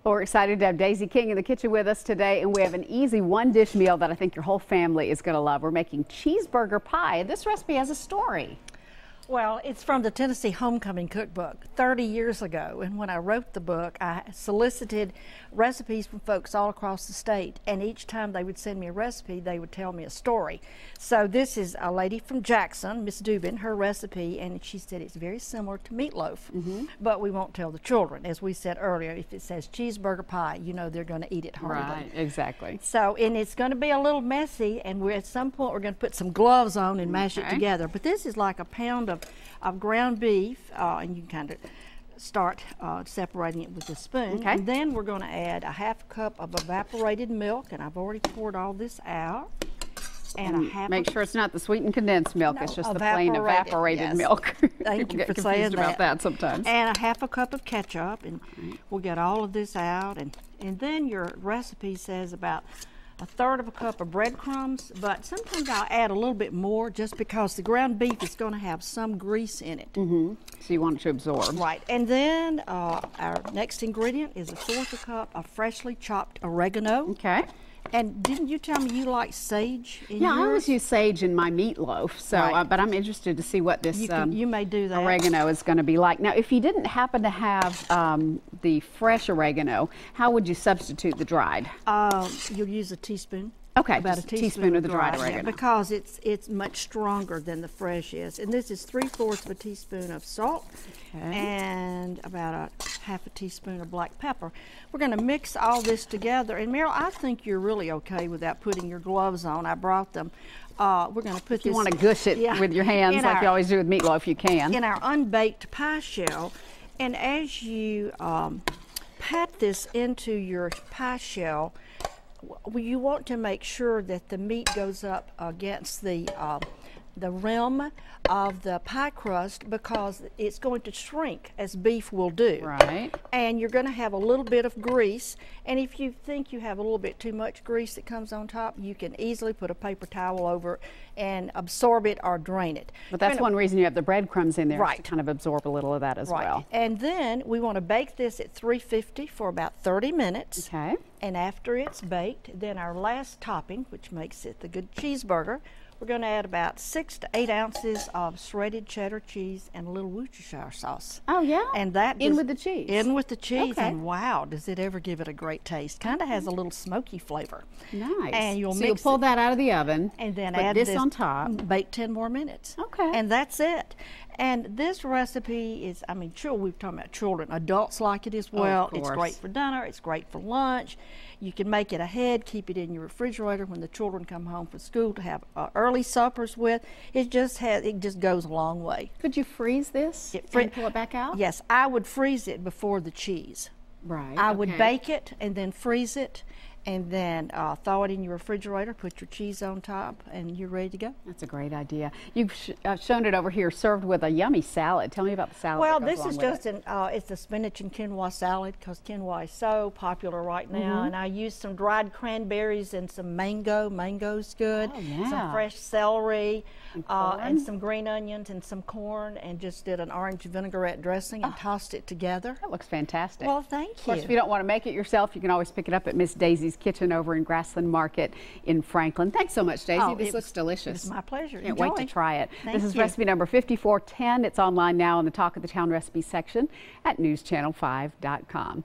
Well, we're excited to have Daisy King in the kitchen with us today, and we have an easy one-dish meal that I think your whole family is going to love. We're making cheeseburger pie. This recipe has a story. Well, it's from the Tennessee Homecoming Cookbook 30 years ago, and when I wrote the book, I solicited recipes from folks all across the state, and each time they would send me a recipe, they would tell me a story. So this is a lady from Jackson, Miss Dubin, her recipe, and she said it's very similar to meatloaf, but we won't tell the children. As we said earlier, if it says cheeseburger pie, you know they're going to eat it hardly. Right, exactly. So, and it's going to be a little messy, and at some point we're going to put some gloves on and mash it together. But this is like a pound of ground beef, and you can kind of start separating it with a spoon. Okay. And then we're going to add a half cup of evaporated milk, and I've already poured all this out. And make sure it's not the sweetened condensed milk, it's just the plain evaporated milk. Thank you for saying about that sometimes. And a half a cup of ketchup, and we'll get all of this out. And then your recipe says about a third of a cup of breadcrumbs, but sometimes I'll add a little bit more just because the ground beef is going to have some grease in it. So you want it to absorb. Right. And then our next ingredient is a fourth a cup of freshly chopped oregano. Okay. And didn't you tell me you like sage in yours? Yeah, I always use sage in my meatloaf, so but I'm interested to see what this you may do that. Oregano is going to be like. Now, if you didn't happen to have the fresh oregano, how would you substitute the dried? You'll use a teaspoon. Okay, about just a teaspoon of the dried oregano. Yeah, because it's much stronger than the fresh is. And this is 3/4 of a teaspoon of salt and about a half a teaspoon of black pepper. We're going to mix all this together. And Meryl, I think you're really okay without putting your gloves on. I brought them. We're going to put if you want to gush it with your hands like you always do with meatloaf, you can. In our unbaked pie shell. And as you pat this into your pie shell, you want to make sure that the meat goes up against the rim of the pie crust because it's going to shrink as beef will do. Right. And you're going to have a little bit of grease. And if you think you have a little bit too much grease that comes on top, you can easily put a paper towel over it and absorb it or drain it. But that's one reason you have the breadcrumbs in there, to kind of absorb a little of that as well. And then we want to bake this at 350 for about 30 minutes. Okay. And after it's baked, then our last topping, which makes it the good cheeseburger, we're going to add about 6 to 8 ounces of shredded cheddar cheese and a little Worcestershire sauce. Oh, yeah? And that in with the cheese? In with the cheese. Okay. And wow, does it ever give it a great taste. Kind of has a little smoky flavor. Nice. And you'll you'll pull that out of the oven and then put add this on top. Bake 10 more minutes. Okay. And that's it. And this recipe is, I mean, we've talking about children. Adults like it as well. It's great for dinner. It's great for lunch. You can make it ahead, keep it in your refrigerator when the children come home from school to have early suppers with. It just goes a long way. Could you freeze this and pull it back out? Yes, I would freeze it before the cheese. Right. I would bake it and then freeze it, and then throw it in your refrigerator, put your cheese on top, and you're ready to go. That's a great idea. You've shown it over here served with a yummy salad. Tell me about the salad. Well, this is just it's a spinach and quinoa salad because quinoa is so popular right now. And I used some dried cranberries and some mango. Mango's good. Oh, yeah. Some fresh celery and some green onions and some corn, and just did an orange vinaigrette dressing and tossed it together. That looks fantastic. Well, thank you. Of course, if you don't want to make it yourself, you can always pick it up at Miss Daisy's Kitchen over in Grassland Market in Franklin. Thanks so much, Daisy. This looks delicious. It's my pleasure. Can't wait to try it. Thank this is recipe number 5410. It's online now in the Talk of the Town recipe section at newschannel5.com.